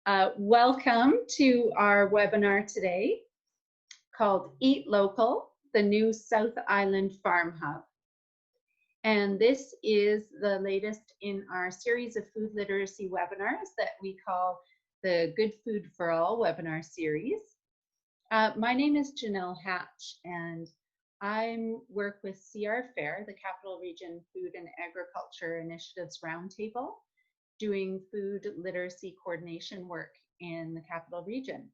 Welcome to our webinar today called Eat Local, the new South Island Farm Hub. And this is the latest in our series of food literacy webinars that we call the Good Food for All webinar series. My name is Janelle Hatch, and I work with CRFAIR, the Capital Region Food and Agriculture Initiatives Roundtable, doing food literacy coordination work in the Capital Region.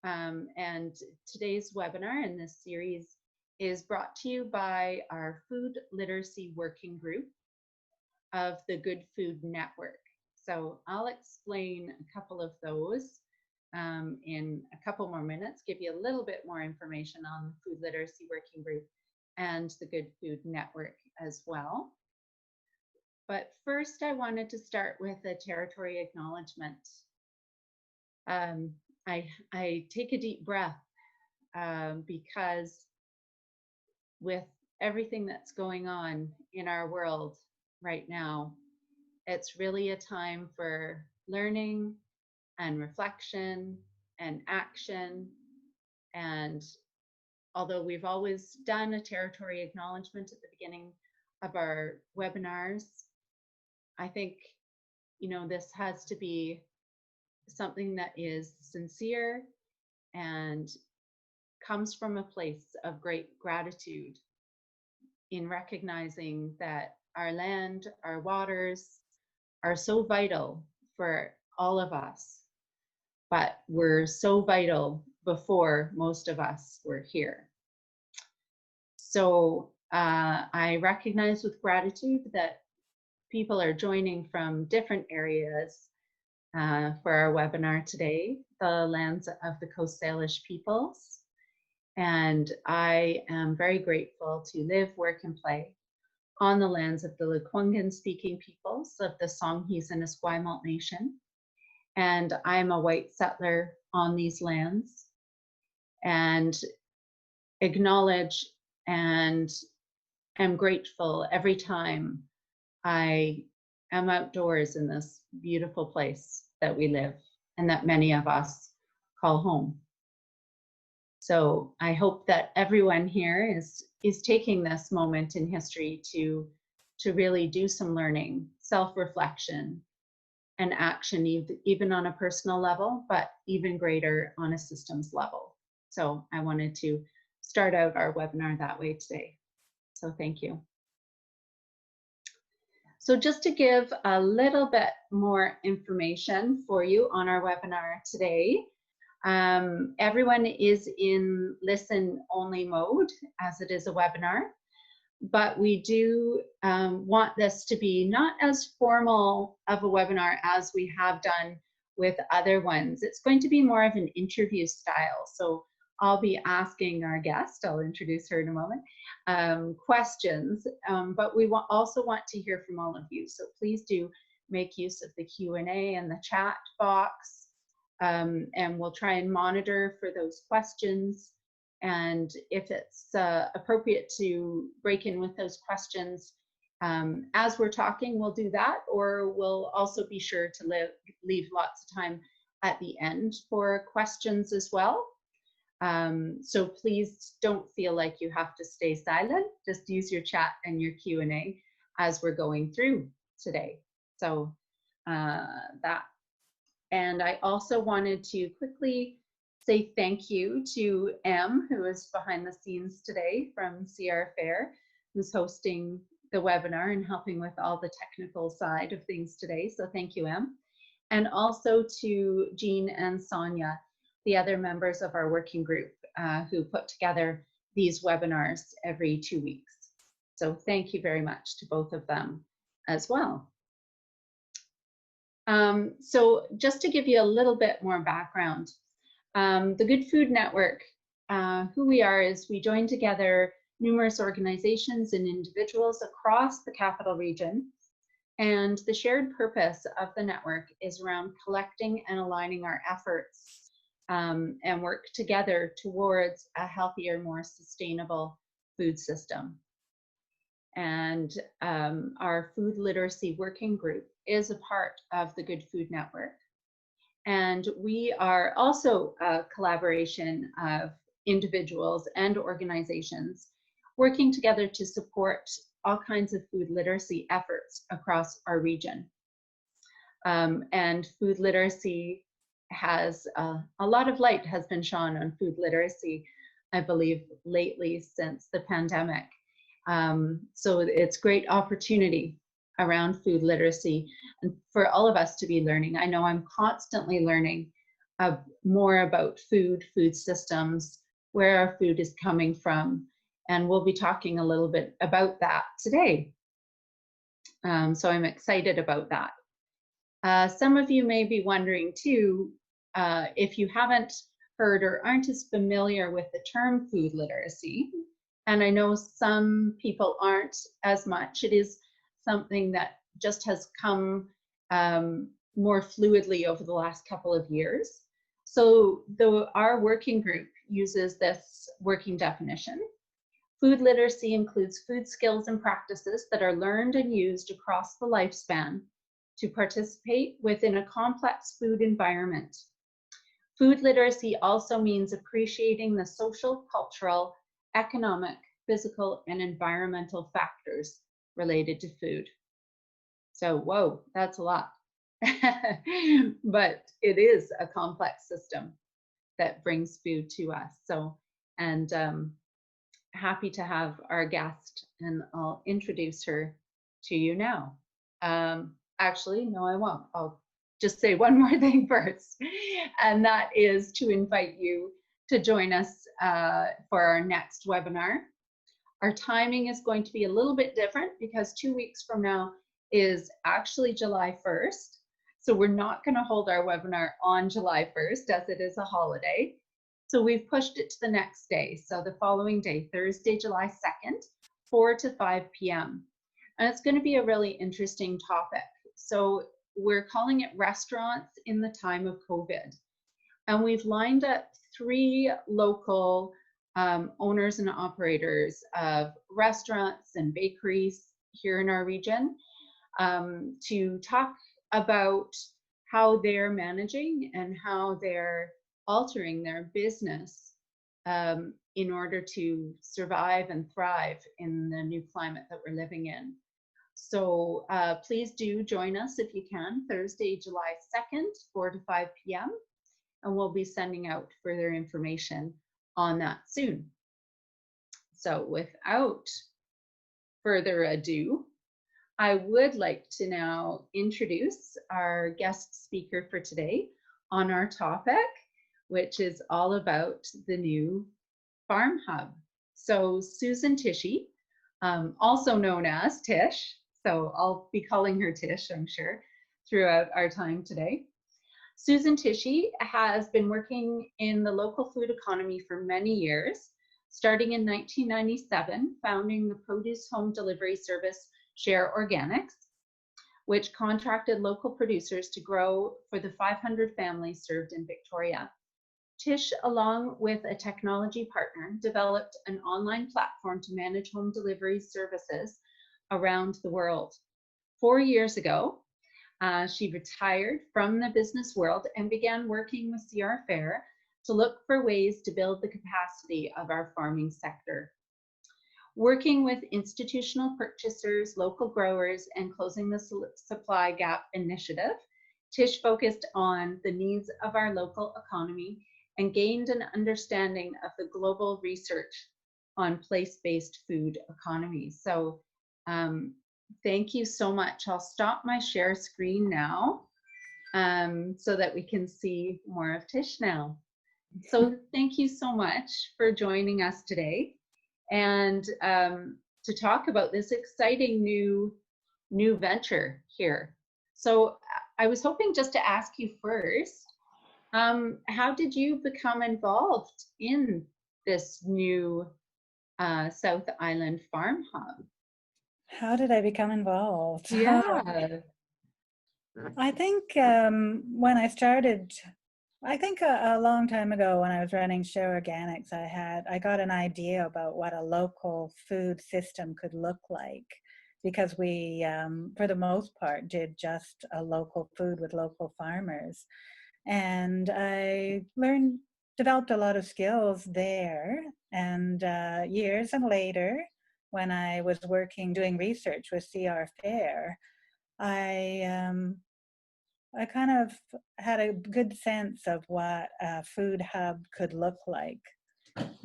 And today's webinar in this series is brought to you by our Food Literacy Working Group of the Good Food Network. So I'll explain a couple of those in a couple more minutes, give you a little bit more information on the Food Literacy Working Group and the Good Food Network as well. But first, I wanted to start with a territory acknowledgement. I take a deep breath because with everything that's going on in our world right now, it's really a time for learning and reflection and action. And although we've always done a territory acknowledgement at the beginning of our webinars, I think, this has to be something that is sincere and comes from a place of great gratitude in recognizing that our land, our waters are so vital for all of us, but were so vital before most of us were here. So I recognize with gratitude that people are joining from different areas for our webinar today, the lands of the Coast Salish peoples. And I am very grateful to live, work, and play on the lands of the Lekwungen speaking peoples of the Songhees and Esquimalt Nation. And I'm a white settler on these lands, and acknowledge and am grateful every time I am outdoors in this beautiful place that we live and that many of us call home. So I hope that everyone here is taking this moment in history to really do some learning, self-reflection, and action, even on a personal level, but even greater on a systems level. So I wanted to start out our webinar that way today. So thank you. So just to give a little bit more information for you on our webinar today, everyone is in listen-only mode as it is a webinar, but we do want this to be not as formal of a webinar as we have done with other ones. It's going to be more of an interview style. So I'll be asking our guest, I'll introduce her in a moment, questions, but we also want to hear from all of you. So please do make use of the Q&A and the chat box, and we'll try and monitor for those questions. And if it's appropriate to break in with those questions as we're talking, we'll do that, or we'll also be sure to leave lots of time at the end for questions as well. So please don't feel like you have to stay silent. Just use your chat and your Q&A as we're going through today. So that. And I also wanted to quickly say thank you to Em, who is behind the scenes today from CRFAIR, who's hosting the webinar and helping with all the technical side of things today. So thank you, Em. And also to Jean and Sonia, the other members of our working group who put together these webinars every 2 weeks. So thank you very much to both of them as well. So just to give you a little bit more background, the Good Food Network, who we are is we join together numerous organizations and individuals across the Capital Region. And the shared purpose of the network is around collecting and aligning our efforts and work together towards a healthier, more sustainable food system. And our food literacy working group is a part of the Good Food Network. And And we are also a collaboration of individuals and organizations working together to support all kinds of food literacy efforts across our region. And food literacy has a lot of light has been shone on food literacy, I believe, lately since the pandemic. So it's great opportunity around food literacy and for all of us to be learning. I know I'm constantly learning more about food systems, where our food is coming from, and we'll be talking a little bit about that today. So I'm excited about that. Some of you may be wondering too, if you haven't heard or aren't as familiar with the term food literacy, and I know some people aren't as much, it is something that just has come more fluidly over the last couple of years. So our working group uses this working definition. Food literacy includes food skills and practices that are learned and used across the lifespan to participate within a complex food environment. Food literacy also means appreciating the social, cultural, economic, physical, and environmental factors related to food. So, whoa, that's a lot. But it is a complex system that brings food to us. So, and happy to have our guest, and I'll introduce her to you now. Actually, no, I won't. I'll just say one more thing first, and that is to invite you to join us for our next webinar. Our timing is going to be a little bit different because 2 weeks from now is actually July 1st. So we're not going to hold our webinar on July 1st as it is a holiday. So we've pushed it to the next day. So the following day, Thursday, July 2nd, 4 to 5 p.m. And it's going to be a really interesting topic. So we're calling it Restaurants in the Time of COVID. And we've lined up 3 local owners and operators of restaurants and bakeries here in our region to talk about how they're managing and how they're altering their business in order to survive and thrive in the new climate that we're living in. So please do join us if you can, Thursday, July 2nd, 4 to 5 p.m. And we'll be sending out further information on that soon. So without further ado, I would like to now introduce our guest speaker for today on our topic, which is all about the new FarmHub. So Susan Tychie, also known as Tish, so I'll be calling her Tish, I'm sure, throughout our time today. Susan Tychie has been working in the local food economy for many years, starting in 1997, founding the produce home delivery service Share Organics, which contracted local producers to grow for the 500 families served in Victoria. Tish, along with a technology partner, developed an online platform to manage home delivery services around the world. 4 years ago, she retired from the business world and began working with CRFAIR to look for ways to build the capacity of our farming sector. Working with institutional purchasers, local growers, and closing the supply gap initiative, Tish focused on the needs of our local economy and gained an understanding of the global research on place-based food economies. So thank you so much. I'll stop my share screen now so that we can see more of Tish now. So thank you so much for joining us today and to talk about this exciting new venture here. So I was hoping just to ask you first, how did you become involved in this new South Island FarmHub? How did I become involved? Yeah. I think when I started, I think a long time ago when I was running Share Organics, I got an idea about what a local food system could look like, because we, for the most part, did just a local food with local farmers. And I developed a lot of skills there. And years and later, when I was doing research with CRFAIR, I kind of had a good sense of what a food hub could look like.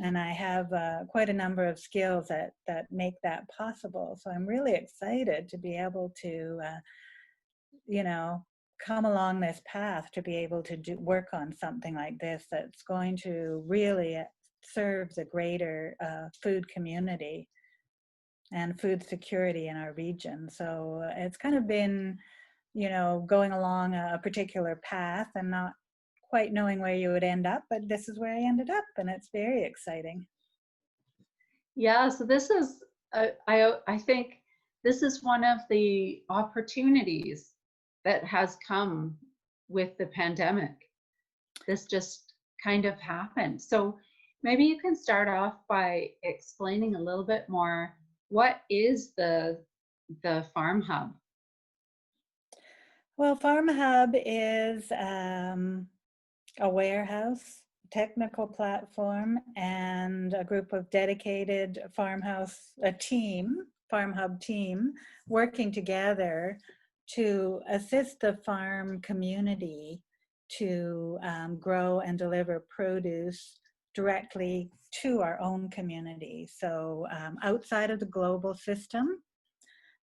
And I have quite a number of skills that make that possible. So I'm really excited to be able to, you know, come along this path to be able to work on something like this that's going to really serve the greater food community and food security in our region. So it's kind of been, going along a particular path and not quite knowing where you would end up, but this is where I ended up, and it's very exciting. Yeah, so this is, I think this is one of the opportunities that has come with the pandemic. This just kind of happened. So maybe you can start off by explaining a little bit more, what is the FarmHub? Well, FarmHub is a warehouse, technical platform, and a group of dedicated FarmHub team, working together to assist the farm community to grow and deliver produce directly to our own community. So outside of the global system,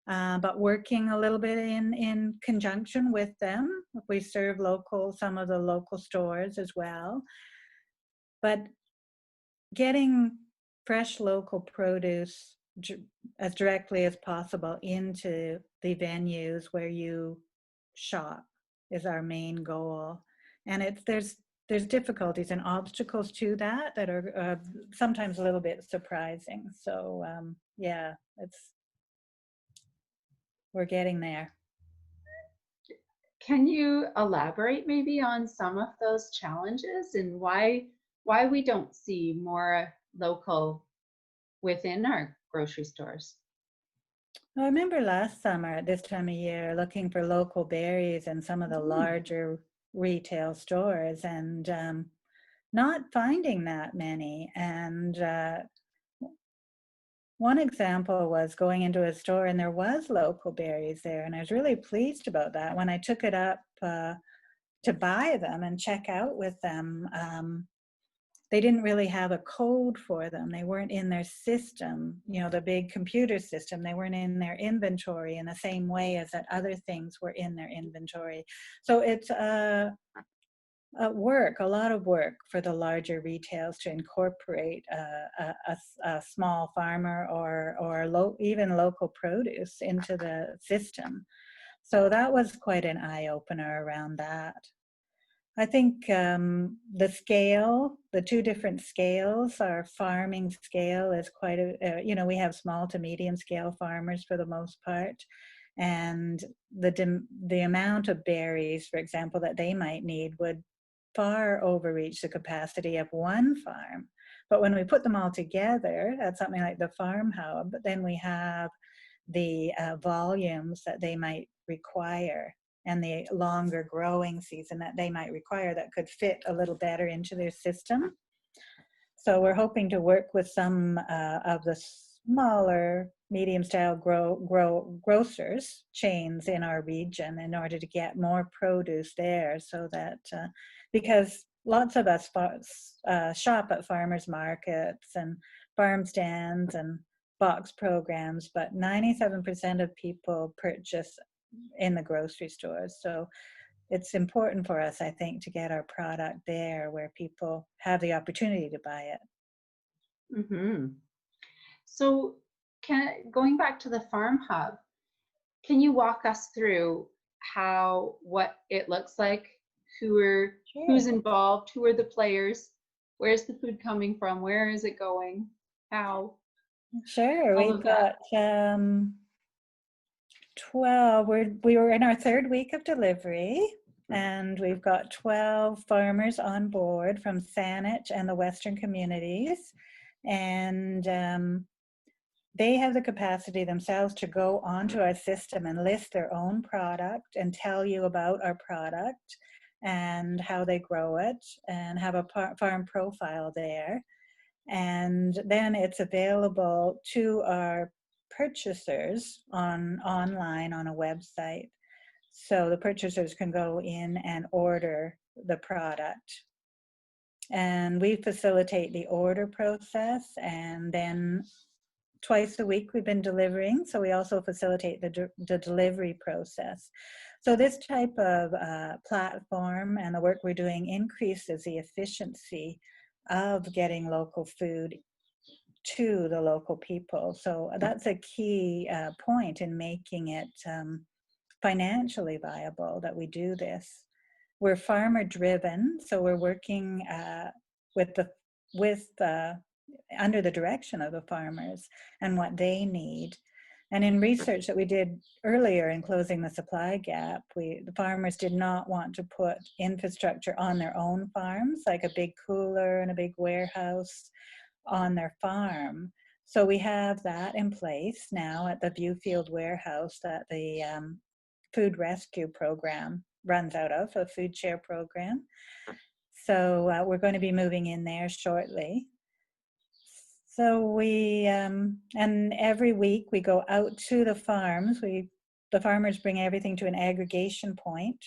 but working a little bit in conjunction with them. We serve some of the local stores as well. But getting fresh local produce as directly as possible into the venues where you shop is our main goal. And there's difficulties and obstacles to that are sometimes a little bit surprising. So yeah, we're getting there. Can you elaborate maybe on some of those challenges and why we don't see more local within our grocery stores? I remember last summer at this time of year looking for local berries in some of the larger retail stores and not finding that many. And one example was going into a store and there was local berries there, and I was really pleased about that. When I took it up to buy them and check out with them, they didn't really have a code for them. They weren't in their system, the big computer system. They weren't in their inventory in the same way as that other things were in their inventory. So it's a lot of work for the larger retails to incorporate a small farmer or even local produce into the system. So that was quite an eye-opener around that. I think the two different scales, our farming scale is quite we have small to medium scale farmers for the most part. And the amount of berries, for example, that they might need would far overreach the capacity of one farm. But when we put them all together at something like the FarmHub, then we have the volumes that they might require and the longer growing season that they might require that could fit a little better into their system. So we're hoping to work with some of the smaller medium-style grocers chains in our region in order to get more produce there, so that because lots of us shop at farmers markets and farm stands and box programs, but 97% of people purchase in the grocery stores. So it's important for us, I think, to get our product there where people have the opportunity to buy it. Mm-hmm. So going back to the FarmHub, can you walk us through what it looks like? Who's involved? Who are the players? Where's the food coming from? Where is it going? How? Sure. We've got 12. We were in our third week of delivery, and we've got 12 farmers on board from Saanich and the Western communities. And they have the capacity themselves to go onto our system and list their own product and tell you about our product. and how they grow it, and have a farm profile there. And then it's available to our purchasers online on a website. So the purchasers can go in and order the product. And we facilitate the order process, and then twice a week we've been delivering. So we also facilitate the delivery process. So this type of platform and the work we're doing increases the efficiency of getting local food to the local people. So that's a key point in making it financially viable that we do this. We're farmer driven, so we're working under the direction of the farmers and what they need. And in research that we did earlier in closing the supply gap, the farmers did not want to put infrastructure on their own farms, like a big cooler and a big warehouse on their farm. So we have that in place now at the Viewfield warehouse that the food rescue program runs out of, a food share program. So we're going to be moving in there shortly. So we, and every week we go out to the farms. The farmers bring everything to an aggregation point.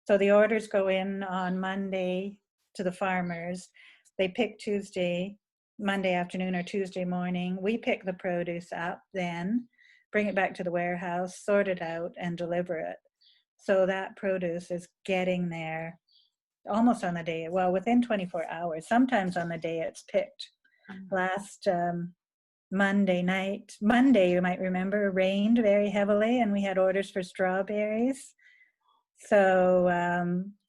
So the orders go in on Monday to the farmers. They pick Monday afternoon or Tuesday morning. We pick the produce up, then bring it back to the warehouse, sort it out, and deliver it. So that produce is getting there almost on the day, well, within 24 hours, sometimes on the day it's picked. Last Monday, you might remember, rained very heavily, and we had orders for strawberries. So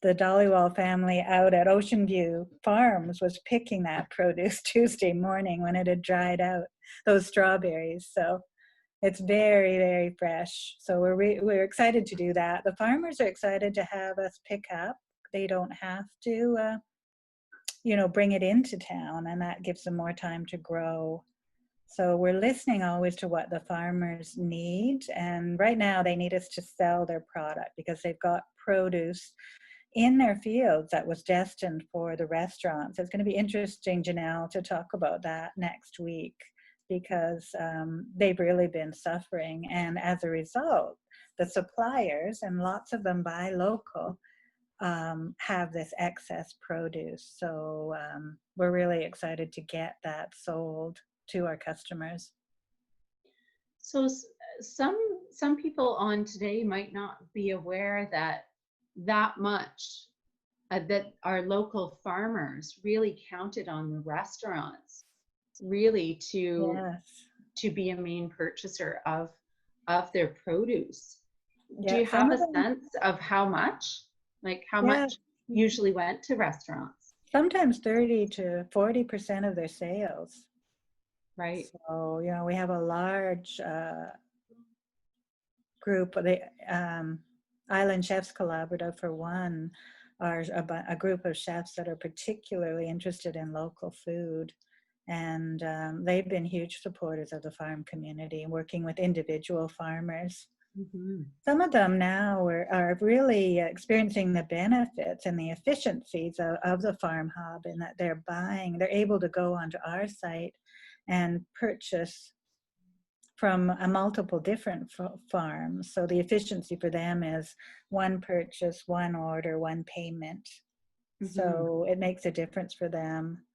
the Dollywall family out at Ocean View Farms was picking that produce Tuesday morning when it had dried out, those strawberries. So it's very, very fresh. So we're excited to do that. The farmers are excited to have us pick up. They don't have to bring it into town, and that gives them more time to grow. So we're listening always to what the farmers need. And right now they need us to sell their product because they've got produce in their fields that was destined for the restaurants. It's going to be interesting, Janelle, to talk about that next week because they've really been suffering. And as a result, the suppliers, and lots of them buy local, have this excess produce. So we're really excited to get that sold to our customers. So some people on today might not be aware that much that our local farmers really counted on the restaurants really to be a main purchaser of their produce. Do you have a sense of how much? Like how much usually went to restaurants? Sometimes 30 to 40% of their sales. Right. So, we have a large group. The Island Chefs Collaborative, for one, are a group of chefs that are particularly interested in local food. And they've been huge supporters of the farm community, working with individual farmers. Mm-hmm. Some of them now are really experiencing the benefits and the efficiencies of the FarmHub, in that they're able to go onto our site and purchase from multiple different farms. So the efficiency for them is one purchase, one order, one payment. Mm-hmm. So it makes a difference for them.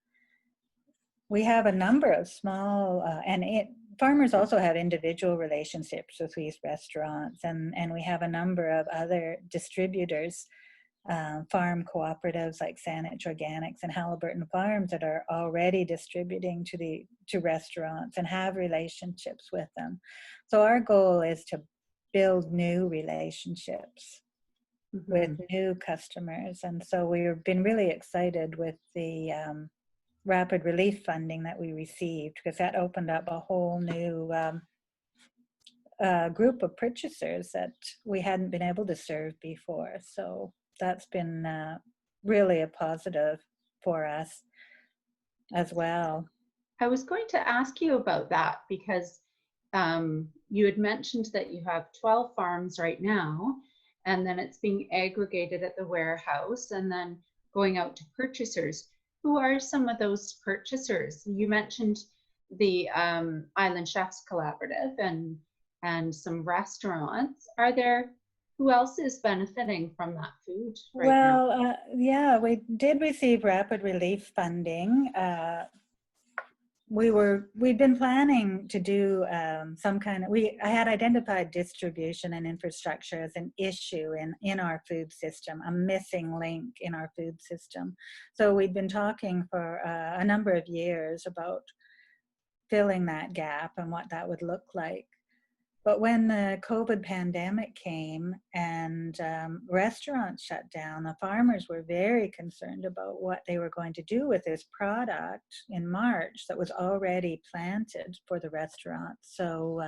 We have a number of small, farmers also have individual relationships with these restaurants, and we have a number of other distributors, farm cooperatives like Saanich Organics and Halliburton Farms that are already distributing to restaurants and have relationships with them. So our goal is to build new relationships with new customers, and so we've been really excited with the rapid relief funding that we received, because that opened up a whole new group of purchasers that we hadn't been able to serve before. So that's been really a positive for us as well. I was going to ask you about that because you had mentioned that you have 12 farms right now, and then it's being aggregated at the warehouse and then going out to purchasers. Who are some of those purchasers? You mentioned the Island Chefs Collaborative and some restaurants. Are there, who else is benefiting from that food right now? Well, yeah, we did receive rapid relief funding. We'd been planning to do some kind of, I had identified distribution and infrastructure as an issue in our food system, a missing link in our food system. So we'd been talking for a number of years about filling that gap and what that would look like. But when the COVID pandemic came and restaurants shut down, the farmers were very concerned about what they were going to do with this product in March that was already planted for the restaurants. So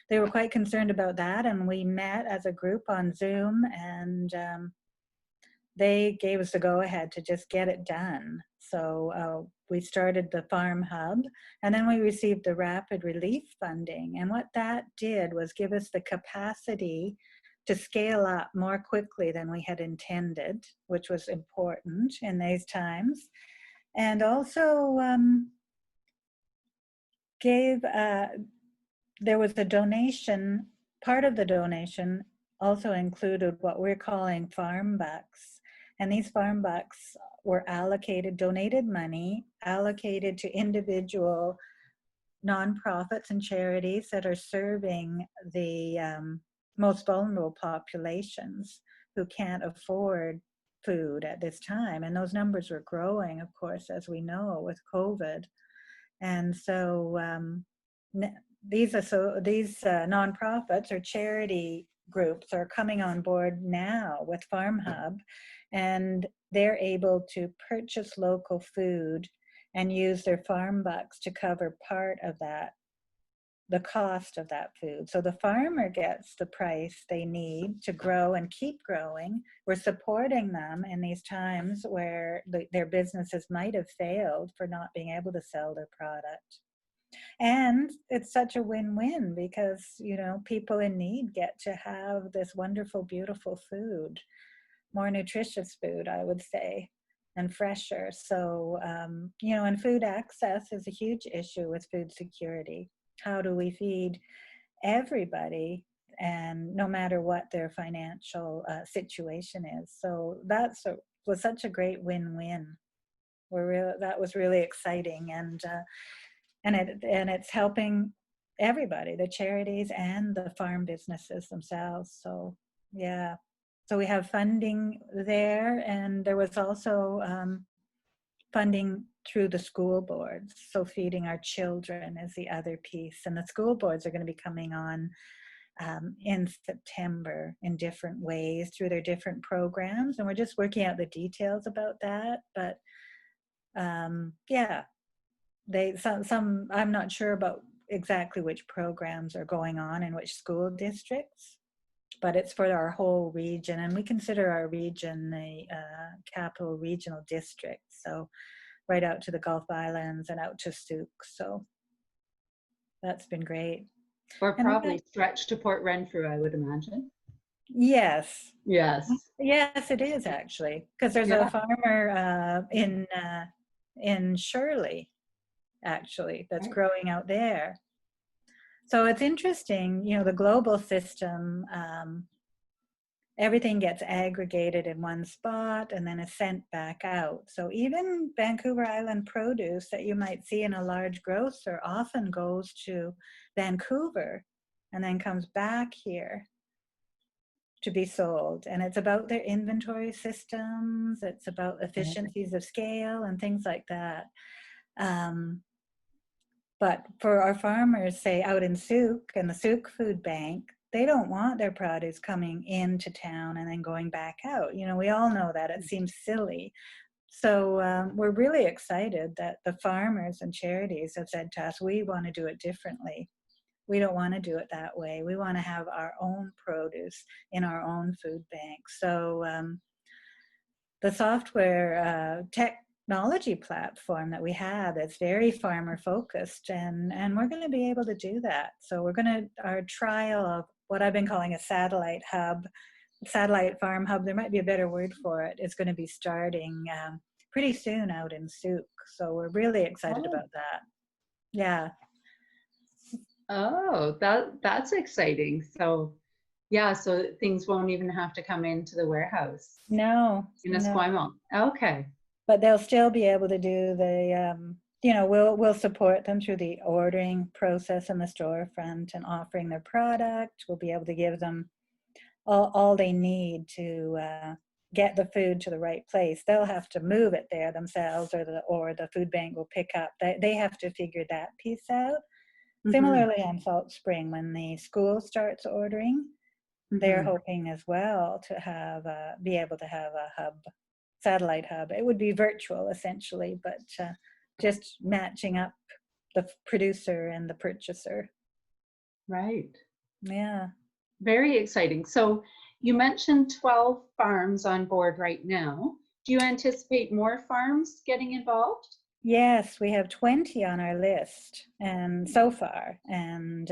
they were quite concerned about that. And we met as a group on Zoom, and they gave us the go-ahead to just get it done. So we started the FarmHub, and then we received the rapid relief funding. And what that did was give us the capacity to scale up more quickly than we had intended, which was important in these times. And also there was a donation. Part of the donation also included what we're calling farm bucks. And these farm bucks were donated money allocated to individual nonprofits and charities that are serving the most vulnerable populations who can't afford food at this time. And those numbers were growing, of course, as we know, with COVID. And so these nonprofits or charity groups are coming on board now with FarmHub, and they're able to purchase local food and use their farm bucks to cover part of that, the cost of that food. So the farmer gets the price they need to grow and keep growing. We're supporting them in these times where their businesses might have failed for not being able to sell their product. And it's such a win-win because, people in need get to have this wonderful, beautiful food, more nutritious food, I would say, and fresher. So, and food access is a huge issue with food security. How do we feed everybody, and no matter what their financial situation is? So was such a great win-win. That was really exciting, and it's helping everybody, the charities and the farm businesses themselves. So yeah, so we have funding there, and there was also funding through the school boards. So feeding our children is the other piece, and the school boards are going to be coming on in September in different ways through their different programs, and we're just working out the details about that. But yeah, some I'm not sure about exactly which programs are going on in which school districts, but it's for our whole region, and we consider our region the Capital Regional District, so right out to the Gulf Islands and out to Souk. So that's been great. Or probably stretch to Port Renfrew, I would imagine. Yes. Yes. Yes, it is actually, because there's a farmer in Shirley, actually, that's growing out there. So it's interesting, the global system, everything gets aggregated in one spot and then is sent back out. So even Vancouver Island produce that you might see in a large grocer often goes to Vancouver and then comes back here to be sold. And it's about their inventory systems, it's about efficiencies of scale and things like that. But for our farmers, say out in Souk and the Souk Food Bank, they don't want their produce coming into town and then going back out. We all know that. It seems silly. So we're really excited that the farmers and charities have said to us, we want to do it differently. We don't want to do it that way. We want to have our own produce in our own food bank. So the software technology platform that we have is very farmer focused, and we're going to be able to do that. So our trial of what I've been calling a satellite hub satellite farm hub, there might be a better word for it, is going to be starting pretty soon out in Souk. So we're really excited Oh, about that. Yeah. oh, that's exciting. So yeah, so things won't even have to come into the warehouse No, in no. Esquimalt. Okay. But they'll still be able to do the, we'll support them through the ordering process in the storefront and offering their product. We'll be able to give them all they need to get the food to the right place. They'll have to move it there themselves, or the food bank will pick up. They have to figure that piece out. Similarly on Salt Spring, when the school starts ordering, they're hoping as well to have be able to have a hub, satellite hub. It would be virtual essentially, but just matching up the producer and the purchaser. Right. Yeah. Very exciting. So you mentioned 12 farms on board right now. Do you anticipate more farms getting involved? Yes, we have 20 on our list, and so far, and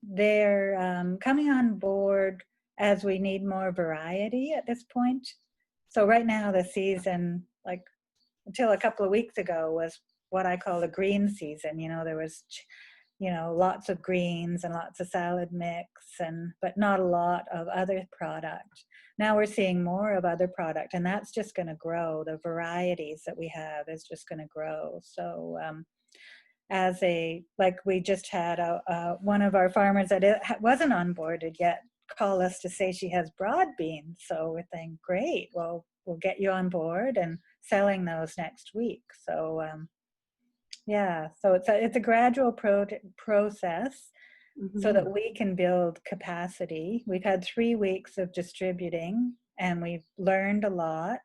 they're coming on board as we need more variety at this point. So right now the season, like until a couple of weeks ago, was what I call the green season. There was lots of greens and lots of salad mix, but not a lot of other product. Now we're seeing more of other product, and that's just going to grow. The varieties that we have is just going to grow. So we just had one of our farmers that wasn't onboarded yet call us to say she has broad beans. So we're thinking, great, well, we'll get you on board and selling those next week. So yeah, so it's a gradual process so that we can build capacity. We've had 3 weeks of distributing, and we've learned a lot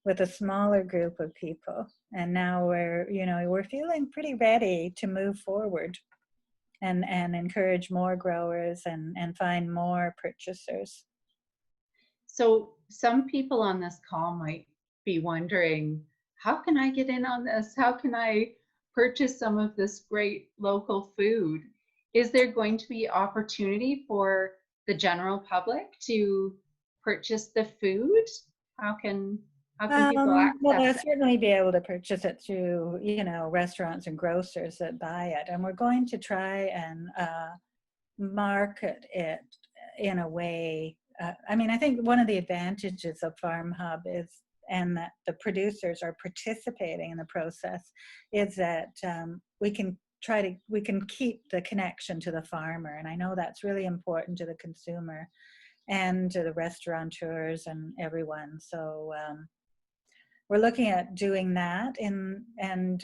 with a smaller group of people. And now we're feeling pretty ready to move forward and encourage more growers and find more purchasers. So some people on this call might be wondering, how can I get in on this? How can I purchase some of this great local food? Is there going to be opportunity for the general public to purchase the food? How can people Well, they'll access it? certainly be able to purchase it through, restaurants and grocers that buy it. And we're going to try and market it in a way. I think one of the advantages of FarmHub is, and that the producers are participating in the process, is that we can keep the connection to the farmer. And I know that's really important to the consumer and to the restaurateurs and everyone. So we're looking at doing that and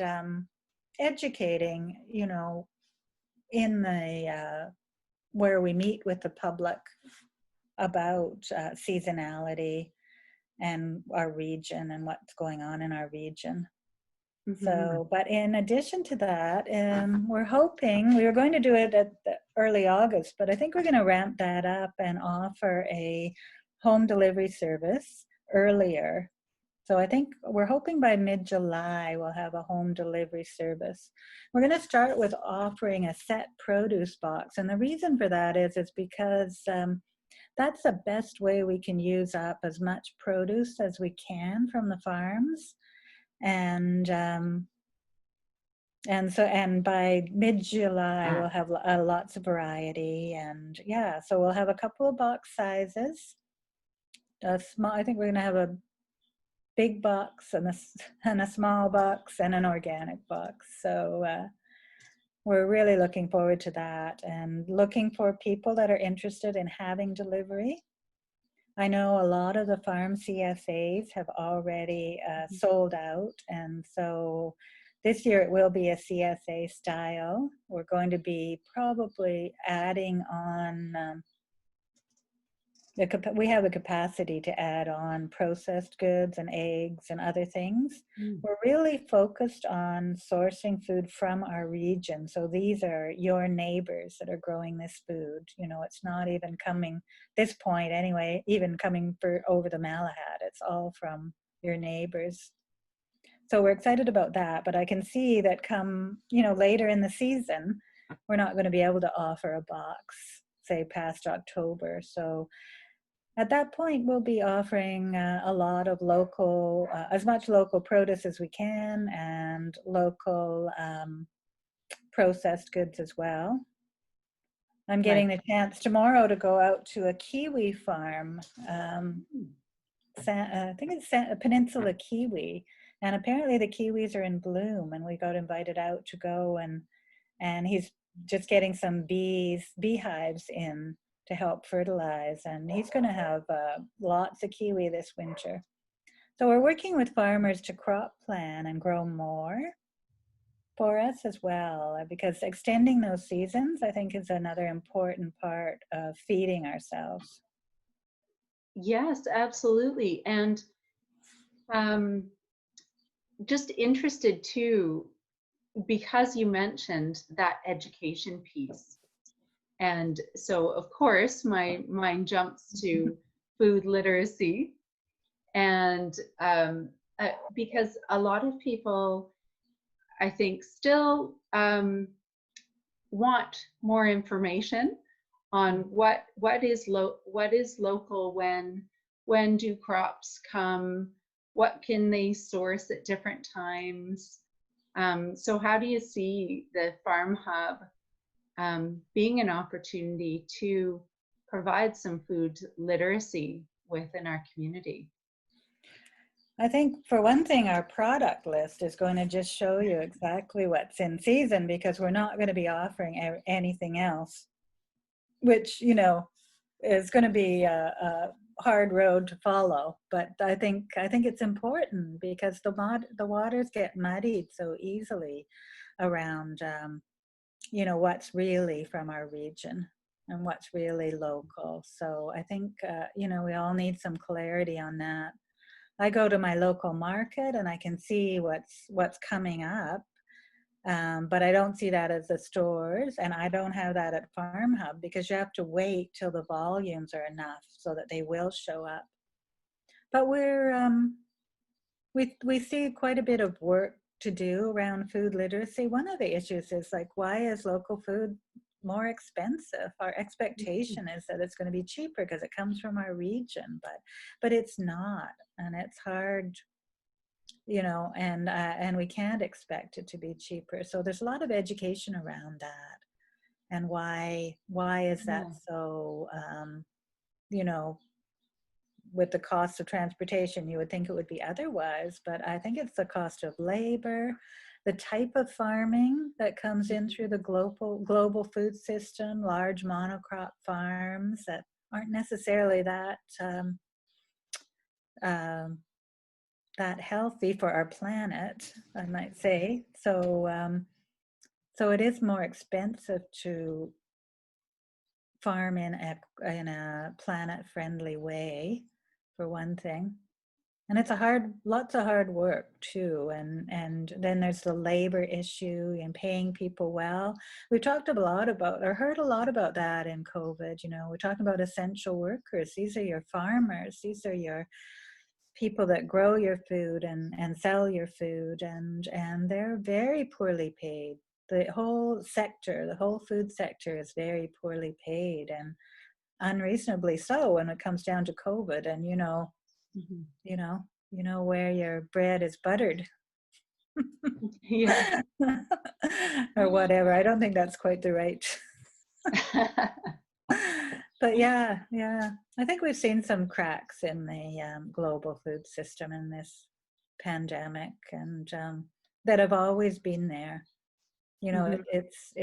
educating, in the where we meet with the public about seasonality and our region and what's going on in our region. So, but in addition to that, we're hoping, we were going to do it at early August, but I think we're going to ramp that up and offer a home delivery service earlier. So I think we're hoping by mid-July we'll have a home delivery service. We're going to start with offering a set produce box. And the reason for that is because that's the best way we can use up as much produce as we can from the farms. And by mid-July we'll have lots of variety. And yeah, so we'll have a couple of box sizes. I think we're going to have a big box and a small box and an organic box. So we're really looking forward to that and looking for people that are interested in having delivery. I know a lot of the farm CSAs have already sold out, and so this year it will be a CSA style. We're going to be probably adding on we have the capacity to add on processed goods and eggs and other things. We're really focused on sourcing food from our region. So these are your neighbors that are growing this food. It's not even coming, this point anyway, even coming over the Malahat. It's all from your neighbors. So we're excited about that, but I can see that come, later in the season, we're not going to be able to offer a box, say past October. So at that point, we'll be offering a lot of local, as much local produce as we can, and local processed goods as well. I'm getting Right. the chance tomorrow to go out to a kiwi farm. I think it's Peninsula Kiwi, and apparently the kiwis are in bloom, and we got invited out to go, and he's just getting some beehives in to help fertilize, and he's going to have lots of kiwi this winter. So we're working with farmers to crop plan and grow more for us as well, because extending those seasons, I think, is another important part of feeding ourselves. Yes, absolutely. And just interested too, because you mentioned that education piece. And so, of course, my mind jumps to food literacy. And because a lot of people, I think, still want more information on what is local, when do crops come, what can they source at different times. So how do you see the FarmHub being an opportunity to provide some food literacy within our community? I think, for one thing, our product list is going to just show you exactly what's in season, because we're not going to be offering anything else, which, is going to be a hard road to follow. But I think it's important, because the waters get muddied so easily around, what's really from our region and what's really local. So I think, we all need some clarity on that. I go to my local market and I can see what's coming up, but I don't see that at the stores, and I don't have that at FarmHub, because you have to wait till the volumes are enough so that they will show up. But we see quite a bit of work to do around food literacy. One of the issues is, like, why is local food more expensive? Our expectation is that it's going to be cheaper because it comes from our region, but it's not, and it's hard, and we can't expect it to be cheaper. So there's a lot of education around that, and why is that so? With the cost of transportation, you would think it would be otherwise, but I think it's the cost of labor, the type of farming that comes in through the global food system, large monocrop farms that aren't necessarily that that healthy for our planet, I might say. So it is more expensive to farm in a planet-friendly way, for one thing. And it's lots of hard work too. And then there's the labor issue and paying people well. We've talked a lot about, or heard a lot about that in COVID. We're talking about essential workers. These are your farmers. These are your people that grow your food and sell your food, and they're very poorly paid. The whole food sector is very poorly paid, and unreasonably so when it comes down to COVID. And where your bread is buttered. Yeah. Or whatever. I don't think that's quite the right. But yeah, I think we've seen some cracks in the global food system in this pandemic, and that have always been there. It's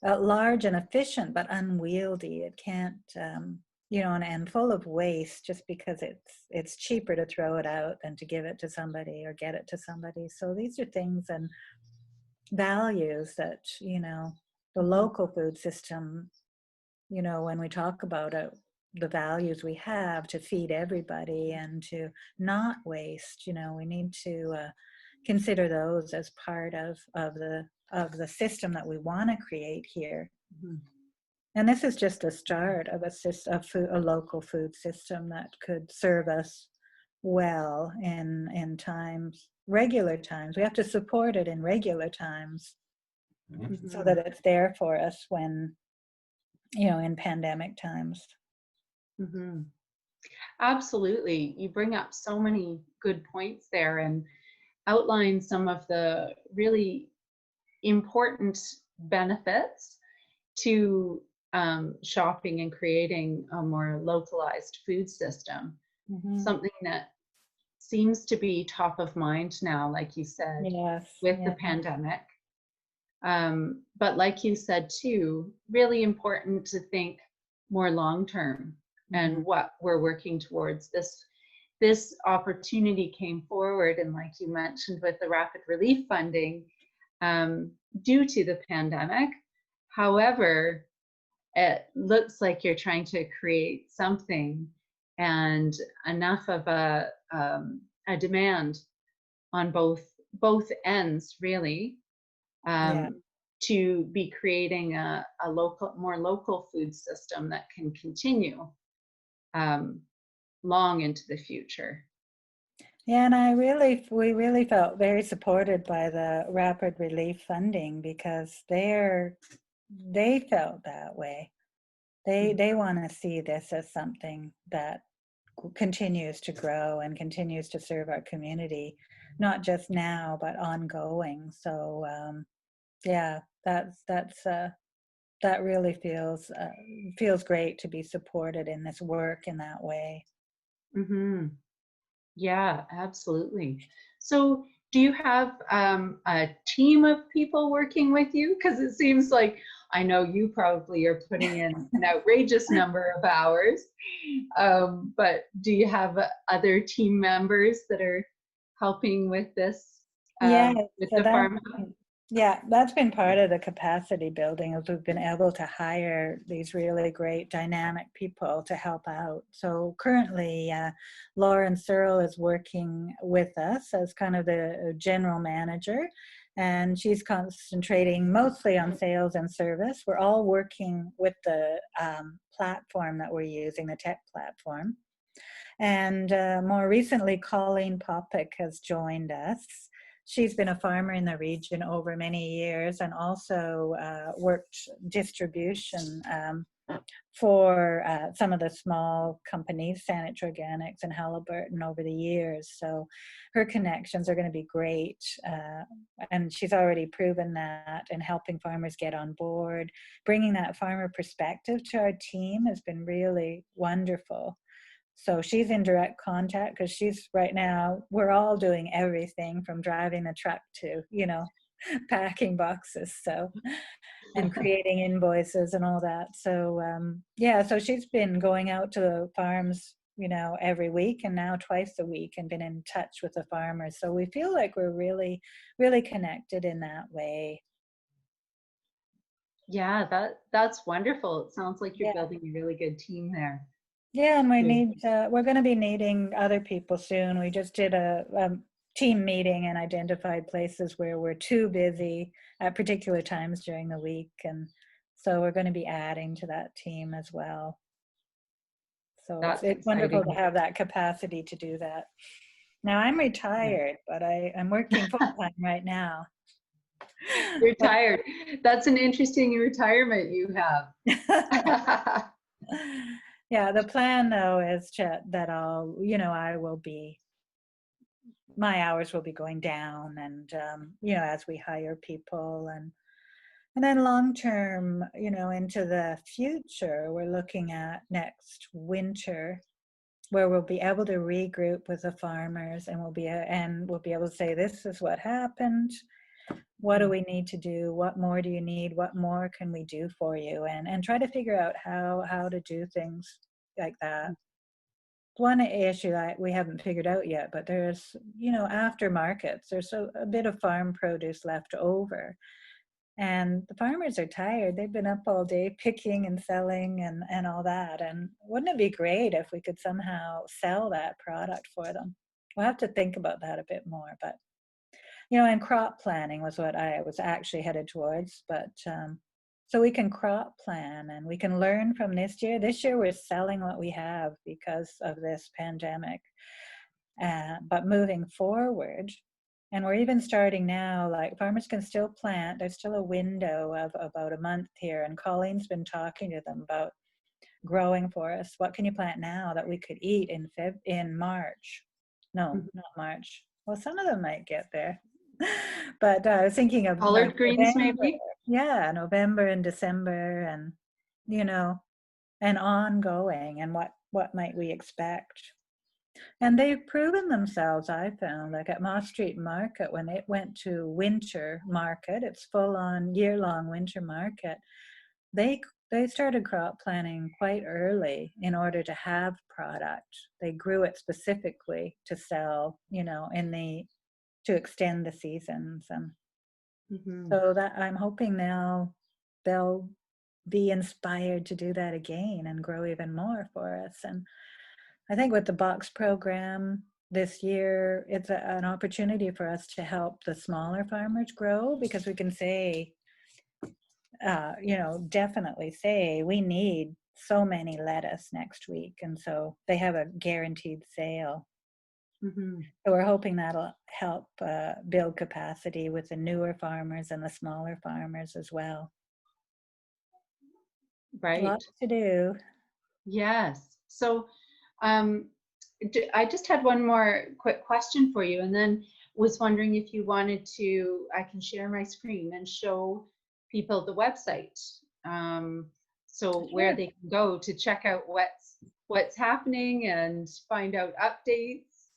large and efficient, but unwieldy. It can't, and full of waste, just because it's cheaper to throw it out than to give it to somebody or get it to somebody. So these are things and values that, the local food system, when we talk about it, the values we have to feed everybody and to not waste, we need to consider those as part of the system that we want to create here. And this is just a start of a local food system that could serve us well in regular times. We have to support it in regular times, so that it's there for us when, in pandemic times. Hmm. Absolutely. You bring up so many good points there and outline some of the really important benefits to shopping and creating a more localized food system. Hmm. Something that seems to be top of mind now, like you said, Yes, with the yeah, pandemic. But like you said too, really important to think more long term hmm, and what we're working towards. This opportunity came forward, and like you mentioned, with the rapid relief funding um, due to the pandemic. However, it looks like you're trying to create something and enough of a demand on both ends, really, yeah. um, to be creating a more local food system that can continue um, long into the future. Yeah, and we really felt very supported by the rapid relief funding because they felt that way. They want to see this as something that continues to grow and continues to serve our community, not just now but ongoing. So yeah, that really feels great to be supported in this work in that way. Mm-hmm. Yeah, absolutely. So, do you have a team of people working with you? Because it seems like I know you probably are putting in an outrageous number of hours, but do you have other team members that are helping with this, Yeah, with so the that farm? yeah, that's been part of the capacity building is we've been able to hire these really great dynamic people to help out. So currently, Lauren Searle is working with us as kind of the general manager, and she's concentrating mostly on sales and service. We're all working with the platform that we're using, the tech platform. And more recently, Colleen Popick has joined us. She's been a farmer in the region over many years and also worked distribution for some of the small companies, Saanich Organics and Halliburton, over the years. So her connections are going to be great. And she's already proven that, and helping farmers get on board. Bringing that farmer perspective to our team has been really wonderful. So she's in direct contact because she's right now, we're all doing everything from driving the truck to, packing boxes. So, and creating invoices and all that. So, yeah, so she's been going out to the farms, every week and now twice a week and been in touch with the farmers. So we feel like we're really, really connected in that way. Yeah, that's wonderful. It sounds like you're Yeah. building a really good team there. Yeah, and Too. we're going to be needing other people soon. We just did a team meeting and identified places where we're too busy at particular times during the week. And so we're going to be adding to that team as well. So That's it's wonderful to exciting. have that capacity to do that. Now I'm Yeah. retired, but I'm working full time right now. But Retired. That's an interesting retirement you have. yeah, the plan though is that I will be my hours will be going down and as we hire people and then long term into the future we're looking at next winter where we'll be able to regroup with the farmers and we'll be able to say this is what happened, what do we need to do, what more do you need, what more can we do for you, and try to figure out how to do things like that. One issue that we haven't figured out yet, but there's, after markets, there's a bit of farm produce left over. And the farmers are tired. They've been up all day picking and selling and all that. And wouldn't it be great if we could somehow sell that product for them? We'll have to think about that a bit more. But, and crop planning was what I was actually headed towards. But so we can crop plan and we can learn from this year. This year we're selling what we have because of this pandemic. But moving forward, and we're even starting now, like farmers can still plant. There's still a window of about a month here. And Colleen's been talking to them about growing for us? What can you plant now that we could eat in March? No, Mhm. not March. Well, some of them might get there. But I was thinking of like Collard greens, November. maybe? Yeah, November and December, and you know, and ongoing, and what might we expect? And they've proven themselves, I found, like at Moss Street Market, when it went to winter market, it's full on year-long winter market, they they started crop planting quite early in order to have product. They grew it specifically to sell, to extend the seasons. And Mhm. so that I'm hoping now they'll be inspired to do that again and grow even more for us. And I think with the box program this year, it's an opportunity for us to help the smaller farmers grow, because we can say, definitely say we need so many lettuce next week. And so they have a guaranteed sale. Mhm. So we're hoping that'll help build capacity with the newer farmers and the smaller farmers as well. Right. Lots to do. Yes. So, um, I just had one more quick question for you, and then was wondering if you wanted to, I can share my screen and show people the website. So where Sure. they can go to check out what's happening and find out updates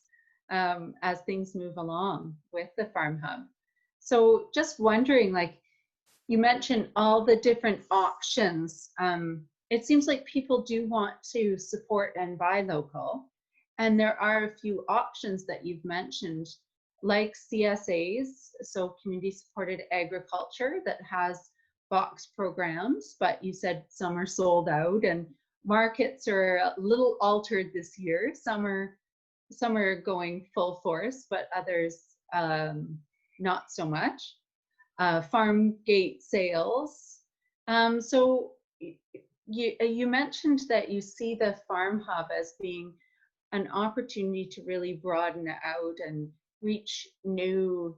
as things move along with the Farm Hub. So just wondering, like, you mentioned all the different options. It seems like people do want to support and buy local. And there are a few options that you've mentioned, like CSAs, so community supported agriculture, that has box programs, but you said some are sold out, and markets are a little altered this year. Some are going full force, but others not so much. Farm gate sales. So you mentioned that you see the Farm Hub as being an opportunity to really broaden it out and reach new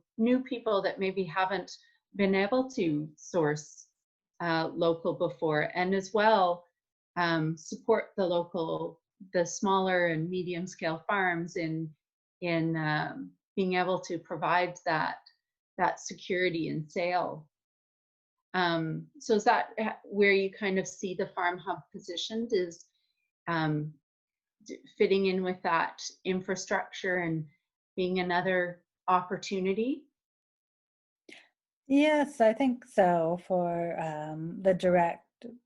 people that maybe haven't been able to source local before, and as well support the smaller and medium scale farms in being able to provide that security in sale. So is that where you kind of see the Farm Hub positioned, is um, fitting in with that infrastructure and being another opportunity? Yes, I think so. For the direct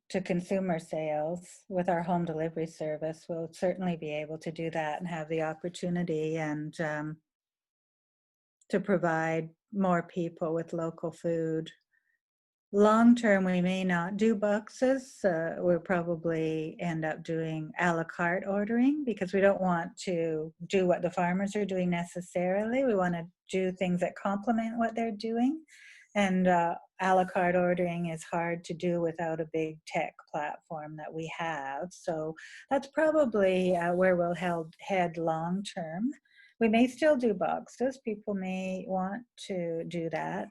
to consumer sales with our home delivery service, we'll certainly be able to do that and have the opportunity, and to provide more people with local food. Long term, we may not do boxes. We'll probably end up doing a la carte ordering, because we don't want to do what the farmers are doing necessarily. We want to do things that complement what they're doing. And a la carte ordering is hard to do without a big tech platform that we have. So that's probably where we'll head long term. We may still do boxes. People may want to do that.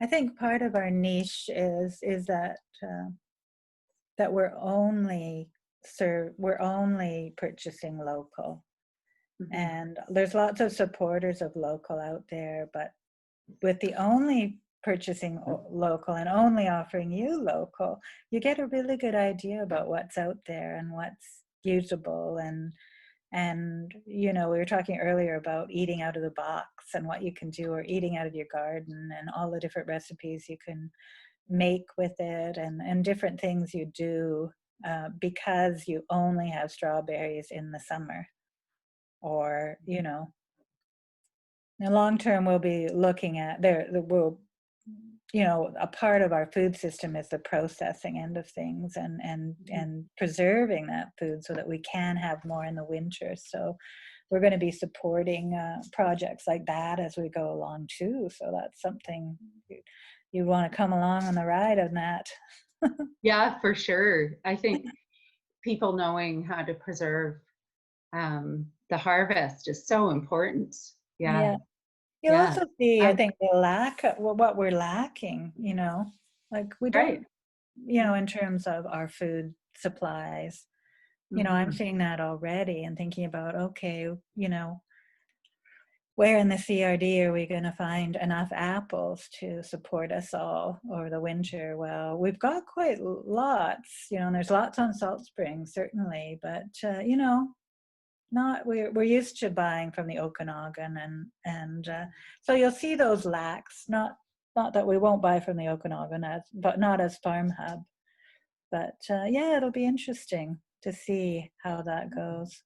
I think part of our niche is that we're only purchasing local, Mhm. and there's lots of supporters of local out there. But with the only purchasing local and only offering you local, you get a really good idea about what's out there and what's usable. And we were talking earlier about eating out of the box and what you can do, or eating out of your garden, and all the different recipes you can make with it, and different things you do because you only have strawberries in the summer. Or in the long term, we'll be looking at a part of our food system is the processing end of things, and preserving that food so that we can have more in the winter. So we're going to be supporting projects like that as we go along too. So that's something you want to come along on the ride on that. Yeah, for sure. I think people knowing how to preserve the harvest is so important. Yeah, Yeah. You'll yeah. also see, I Um, think, the what we're lacking, like we don't, right. in terms of our food supplies. You know, I'm Mm-hmm. seeing that already and thinking about, okay, you know, where in the CRD are we going to find enough apples to support us all over the winter? Well, we've got quite lots, you know, and there's lots on Salt Springs, certainly, but, you know, not we're used to buying from the Okanagan, and so you'll see those lacks. Not that we won't buy from the Okanagan, but not as FarmHub. But yeah, it'll be interesting to see how that goes.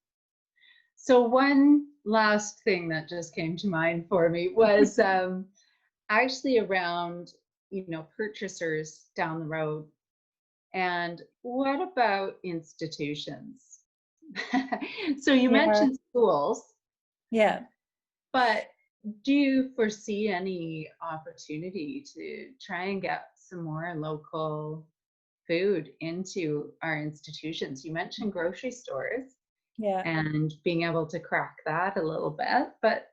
So one last thing that just came to mind for me was actually around, you know, purchasers down the road. And what about institutions? So you Yeah, mentioned schools, yeah. but do you foresee any opportunity to try and get some more local food into our institutions? You mentioned grocery stores Yeah. and being able to crack that a little bit, but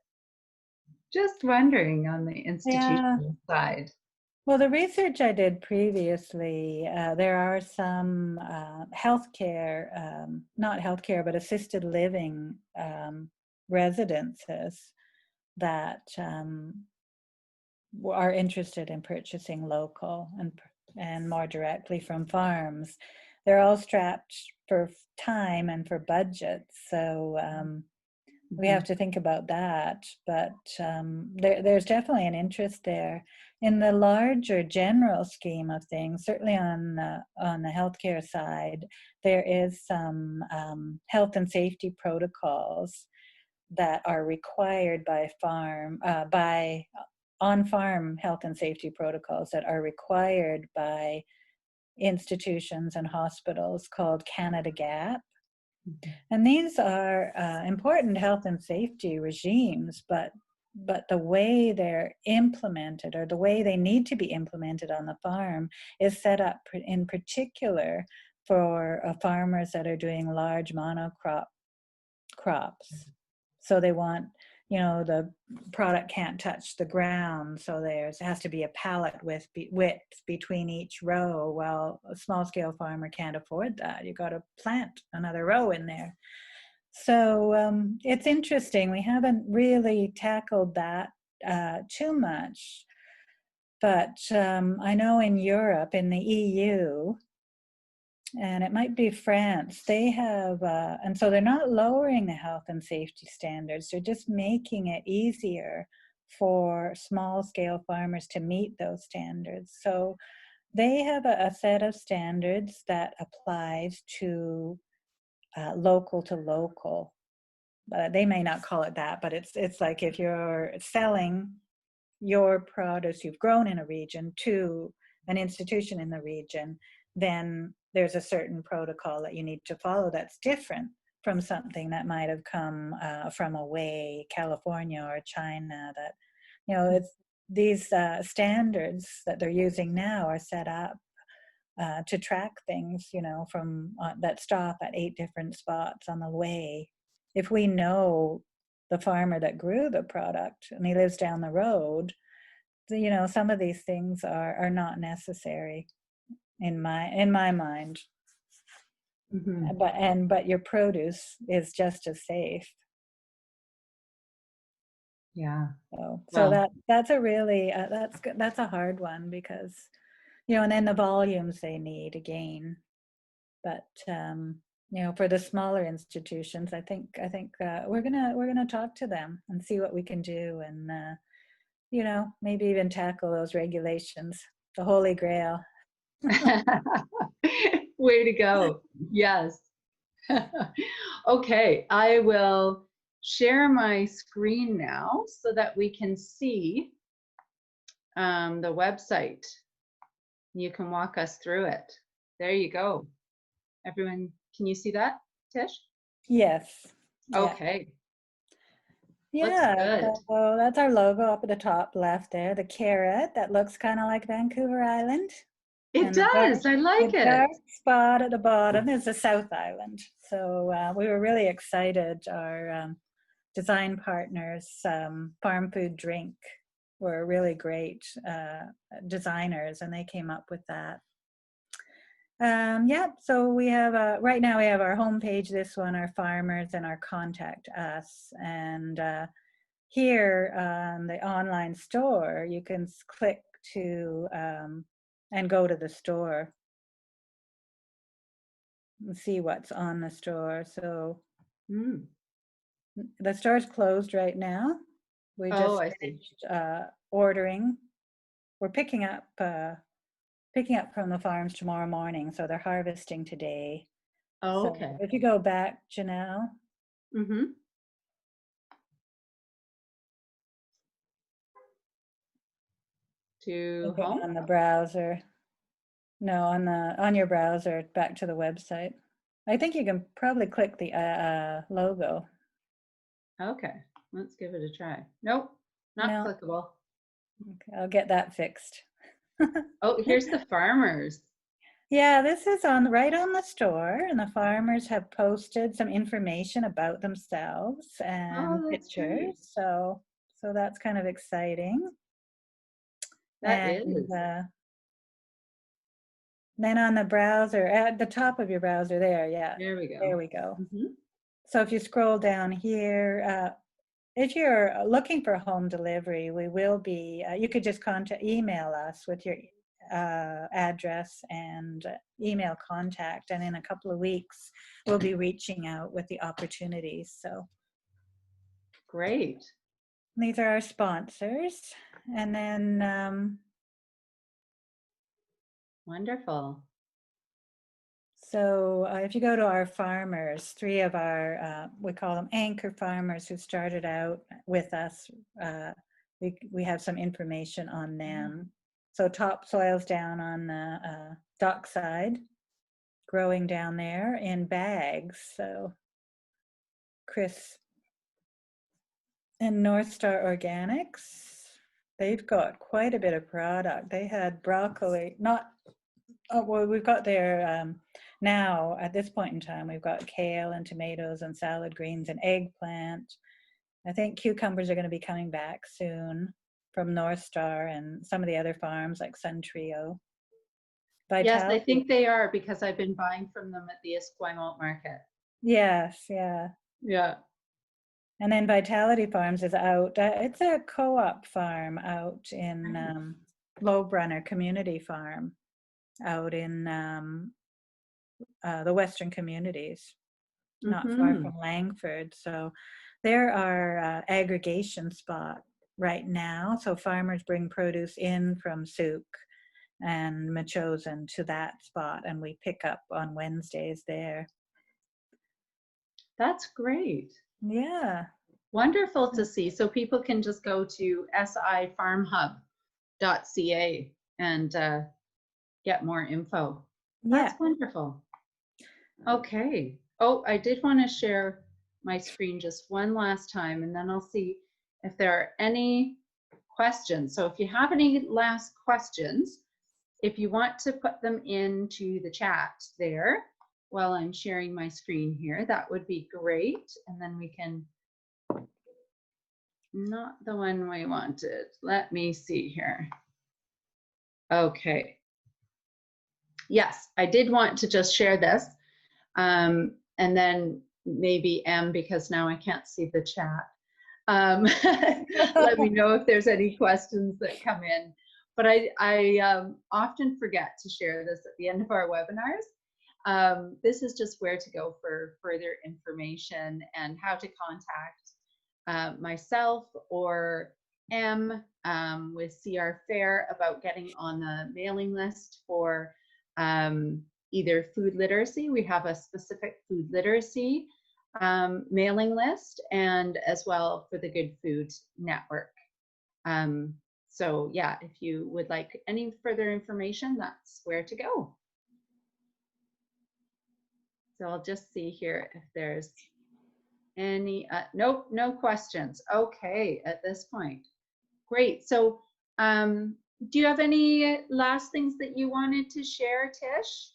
just wondering on the Yeah. institutional side. Well, the research I did previously, there are some healthcare, not healthcare, but assisted living residences that are interested in purchasing local and more directly from farms. They're all strapped for time and for budget, so we Mhm. have to think about that. But there's definitely an interest there. In the larger general scheme of things, certainly on the healthcare side, there is some health and safety protocols that are required by on-farm health and safety protocols that are required by institutions and hospitals called Canada Gap. And these are important health and safety regimes, but the way they're implemented, or the way they need to be implemented on the farm, is set up in particular for farmers that are doing large monocrop crops. So they want, you know, the product can't touch the ground, so there has to be a pallet width between each row. Well, a small scale farmer can't afford that. You got to plant another row in there. So it's interesting. We haven't really tackled that too much, but I know in Europe, in the EU, and it might be France, they have, and so they're not lowering the health and safety standards, they're just making it easier for small scale farmers to meet those standards. So they have a set of standards that applies to local to local. They may not call it that, but it's like if you're selling your produce you've grown in a region to an institution in the region, then there's a certain protocol that you need to follow that's different from something that might have come from away, California or China. That, you know, it's these standards that they're using now are set up to track things, you know, from that stop at 8 different spots on the way. If we know the farmer that grew the product and he lives down the road, you know, some of these things are not necessary in my mind. Mhm. But your produce is just as safe. Yeah. So Well, that's a really that's a hard one, because, you know, and then the volumes they need again. But you know, for the smaller institutions, I think we're gonna talk to them and see what we can do, and you know, maybe even tackle those regulations, the holy grail. way to go. Yes. Okay, I will share my screen now so that we can see the website. You can walk us through it. There you go. Everyone, can you see that, Tish? Yes. Yeah. Okay, looks Yeah. good. So that's our logo up at the top left there, the carrot that looks kind of like Vancouver Island. It And does. I like the it. dark spot at the bottom is the South Island. So we were really excited. Our design partners, Farm Food Drink, were really great designers, and they came up with that. Yeah, so we have, right now we have our homepage, this one, our farmers, and our contact us. And here on the online store, you can click to and go to the store and see what's on the store. So the store's closed right now. We Oh, just I see. finished ordering. We're picking up from the farms tomorrow morning, so they're harvesting today. Oh, So okay. if you go back, Janelle. Mm-hmm. To Okay, home? on the browser. No, on your browser, back to the website. I think you can probably click the logo. Okay, let's give it a try. Nope, not No, clickable. okay, I'll get that fixed. Oh, here's the farmers. Yeah, this is right on the store, and the farmers have posted some information about themselves and Oh, that's great. pictures. So that's kind of exciting. That And is. then on the browser, at the top of your browser there, yeah, There we go. there we go. Mm-hmm. So if you scroll down here, if you're looking for home delivery, we will be, you could just email us with your address and email contact, and in a couple of weeks, we'll be reaching out with the opportunities. So Great. these are our sponsors. And then Wonderful. so if you go to our farmers, 3 of our, we call them anchor farmers who started out with us, we have some information on them. So topsoil's down on the dock side, growing down there in bags. So Chris and North Star Organics, they've got quite a bit of product. They had broccoli, well, we've got their, now at this point in time, we've got kale and tomatoes and salad greens and eggplant. I think cucumbers are going to be coming back soon from North Star and some of the other farms like Sun Trio. Yes, I Vitality. think they are, because I've been buying from them at the Esquimalt Market. Yes, yeah. Yeah. And then Vitality Farms is out. It's a co-op farm out in Lowbrunner Community Farm out in the Western Communities, not far from Langford. So they're our aggregation spot right now. So farmers bring produce in from Souk and Machosen to that spot, and we pick up on Wednesdays there. That's great. Yeah. Wonderful to see. So people can just go to sifarmhub.ca and get more info. That's Yeah. wonderful. Okay. Oh, I did want to share my screen just one last time, and then I'll see if there are any questions. So if you have any last questions, if you want to put them into the chat there while I'm sharing my screen here, that would be great. And then we can, not the one we wanted. Let me see here. Okay. Yes, I did want to just share this. And then maybe M, because now I can't see the chat. Let me know if there's any questions that come in. But I often forget to share this at the end of our webinars. This is just where to go for further information and how to contact myself or M with CRFAIR about getting on the mailing list for either food literacy. We have a specific food literacy mailing list, and as well for the Good Food Network. So yeah, if you would like any further information, that's where to go. So I'll just see here if there's any, nope, no questions. Okay, at this point. Great. So do you have any last things that you wanted to share, Tish?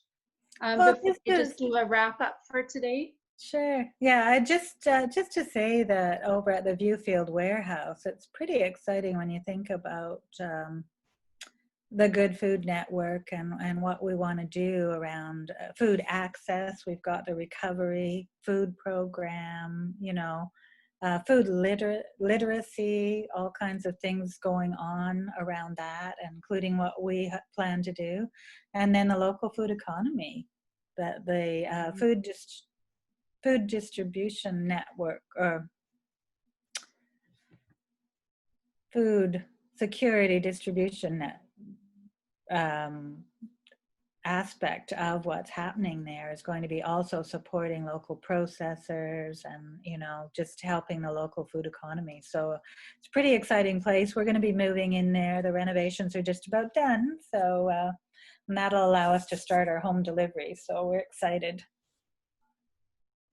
Before we just do a wrap up for today? Sure. Yeah, I just to say that over at the Viewfield warehouse, it's pretty exciting when you think about the Good Food Network and what we want to do around food access. We've got the recovery food program, you know, food literacy, all kinds of things going on around that, including what we plan to do. And then the local food economy, the food distribution network, or food security distribution net, aspect of what's happening there is going to be also supporting local processors and, you know, just helping the local food economy. So it's a pretty exciting place. We're going to be moving in there. The renovations are just about done. So and that'll allow us to start our home delivery. So we're excited.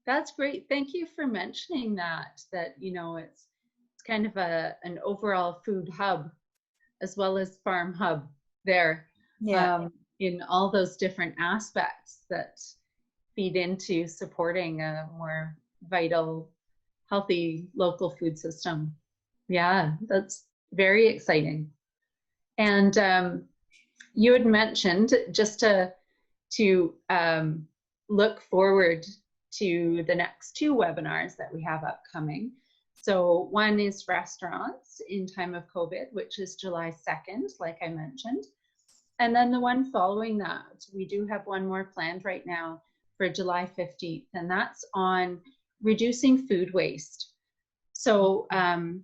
That's great. Thank you for mentioning that, you know, it's kind of an overall food hub as well as farm hub there. Yeah. In all those different aspects that feed into supporting a more vital, healthy local food system. Yeah, that's very exciting. And you had mentioned just to look forward to the next 2 webinars that we have upcoming. So one is restaurants in time of COVID, which is July 2nd, like I mentioned. And then the one following that, we do have one more planned right now for July 15th, and that's on reducing food waste. So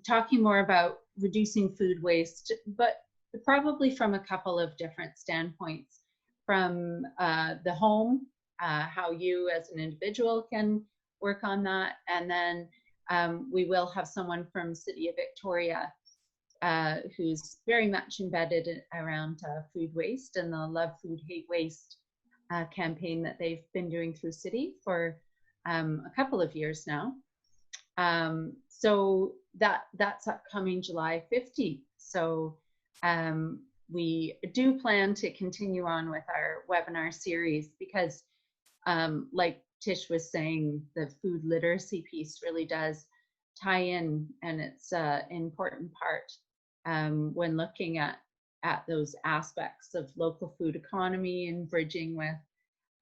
talking more about reducing food waste, but probably from a couple of different standpoints. From the home, how you as an individual can work on that, and then we will have someone from City of Victoria who's very much embedded around food waste and the Love Food Hate Waste campaign that they've been doing through City for a couple of years now. So that's upcoming July 15th. So we do plan to continue on with our webinar series because like Tish was saying, the food literacy piece really does tie in, and it's an important part when looking at those aspects of local food economy and bridging with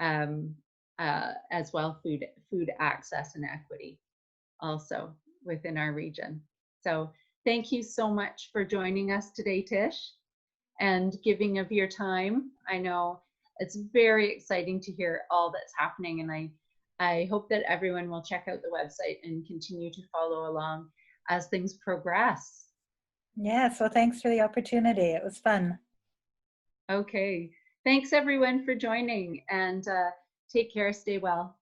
as well food access and equity also within our region. So thank you so much for joining us today, Tish, and giving of your time. I know it's very exciting to hear all that's happening, and I hope that everyone will check out the website and continue to follow along as things progress. Yeah, so thanks for the opportunity. It was fun. Okay. Thanks everyone for joining, and take care, stay well.